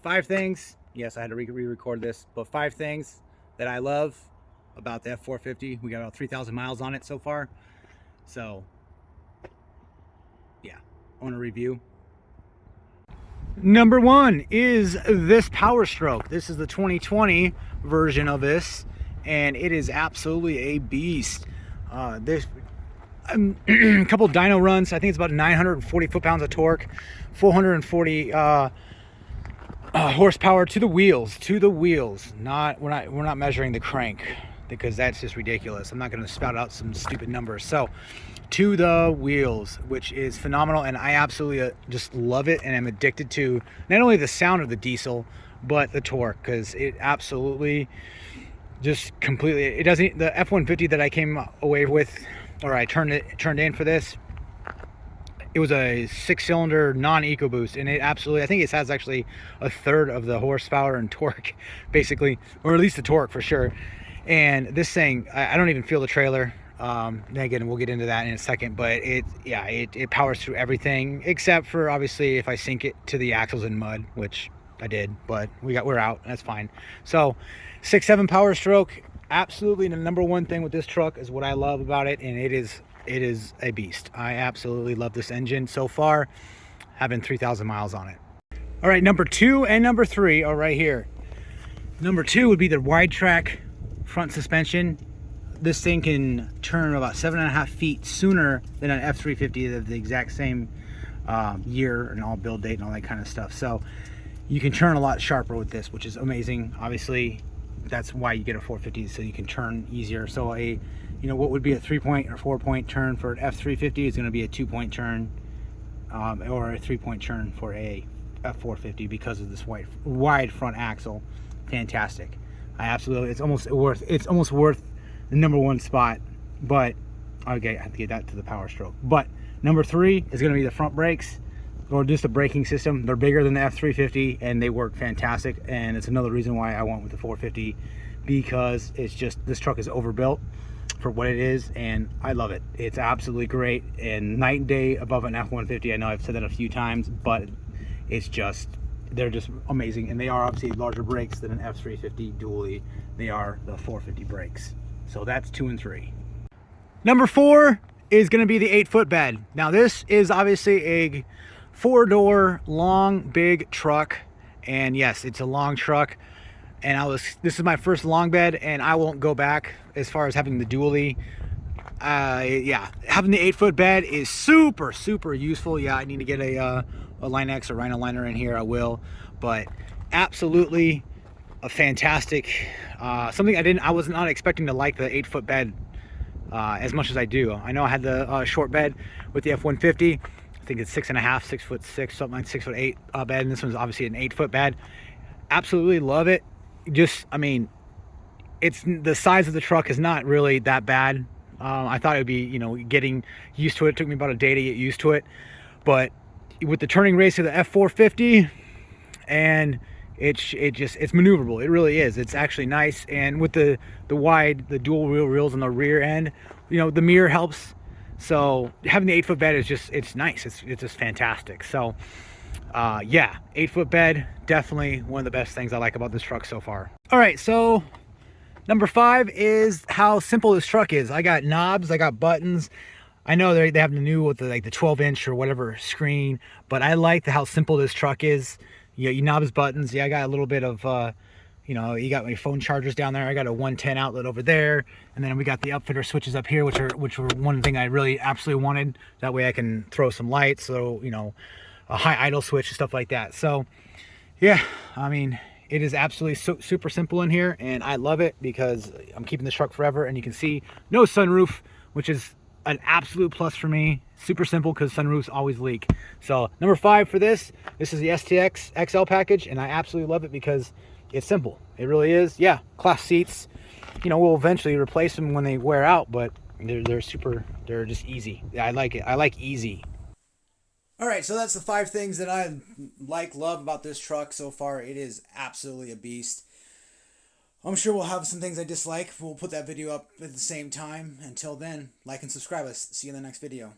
5 things. Yes, I had to re-record this, but 5 things that I love about the F450. We got about 3,000 miles on it so far. So, yeah, I want to review. Number 1 is this Power Stroke. This is the 2020 version of this, and it is absolutely a beast. This a couple dyno runs. I think it's about 940 foot-pounds of torque, 440 horsepower to the wheels. Not we're not measuring the crank because that's just ridiculous. I'm not going to spout out some stupid numbers. So to the wheels, which is phenomenal, and I absolutely just love it, and I'm addicted to not only the sound of the diesel but the torque, because it absolutely just completely, it doesn't, the F-150 that I came away with, or I turned in for this, it was a 6-cylinder non-EcoBoost, and it absolutely, I think it has actually a third of the horsepower and torque, basically, or at least the torque for sure. And this thing, I don't even feel the trailer. Then again, we'll get into that in a second, but it powers through everything except for obviously if I sink it to the axles in mud, which I did, but we're out. That's fine. So 6.7 Power Stroke, absolutely the number one thing with this truck is what I love about it, and it is a beast. I absolutely love this engine so far, having 3,000 miles on it. All right, number 2 and number 3 are right here. Number 2 would be the wide track front suspension. This thing can turn about 7.5 feet sooner than an F350 of the exact same year and all build date and all that kind of stuff. So you can turn a lot sharper with this, which is amazing. Obviously, that's why you get a 450, so you can turn easier. So what would be a 3-point or 4-point turn for an F350 is going to be a 2-point turn or a 3-point turn for a F450 because of this wide front axle. Fantastic. I absolutely, it's almost worth the number 1 spot, but okay, I have to get that to the Power Stroke. But number 3 is going to be the front brakes, or just the braking system. They're bigger than the F350 and they work fantastic, and it's another reason why I went with the 450, because it's just, this truck is overbuilt for what it is, and I love it. It's absolutely great, and night and day above an F150. I know I've said that a few times, but it's just, they're just amazing, and they are obviously larger brakes than an F350 dually. They are the 450 brakes. So that's 2 and 3. Number 4 is going to be the 8-foot bed. Now this is obviously a 4-door long big truck, and yes, it's a long truck, and this is my first long bed, and I won't go back as far as having the dually. Yeah, having the 8-foot bed is super useful. Yeah, I need to get a Line-X or Rhino liner in here. I will, but absolutely a fantastic something I was not expecting to like the 8-foot bed as much as I do. I know I had the short bed with the F-150. I think it's 6.5, 6'6", something like 6'8" bed, and this one's obviously an 8-foot bed. Absolutely love it. Just, I mean, it's, the size of the truck is not really that bad. I thought it would be, getting used to it. It took me about a day to get used to it, but with the turning radius of the F450, and it's maneuverable. It really is. It's actually nice, and with the dual wheel wheels on the rear end, the mirror helps. So having the 8-foot bed is just, it's nice. It's just fantastic. So yeah, 8-foot bed, definitely one of the best things I like about this truck so far. All right, so number 5 is how simple this truck is. I got knobs, I got buttons. I know they have the new with the 12-inch or whatever screen, but I like how simple this truck is. You knobs, buttons. Yeah, I got a little bit of you got my phone chargers down there. I got a 110 outlet over there, and then we got the upfitter switches up here, which were one thing I really absolutely wanted. That way I can throw some lights, so a high idle switch and stuff like that. So yeah, I mean, it is absolutely super simple in here, and I love it because I'm keeping this truck forever. And you can see no sunroof, which is an absolute plus for me. Super simple, because sunroofs always leak. So number 5 for this is the STX XL package, and I absolutely love it because it's simple. It really is. Yeah, cloth seats, we'll eventually replace them when they wear out, but they're just easy. I like it. I like easy. All right, so that's the 5 things that I love about this truck so far. It is absolutely a beast. I'm sure we'll have some things I dislike. We'll put that video up at the same time. Until then, like and subscribe us. See you in the next video.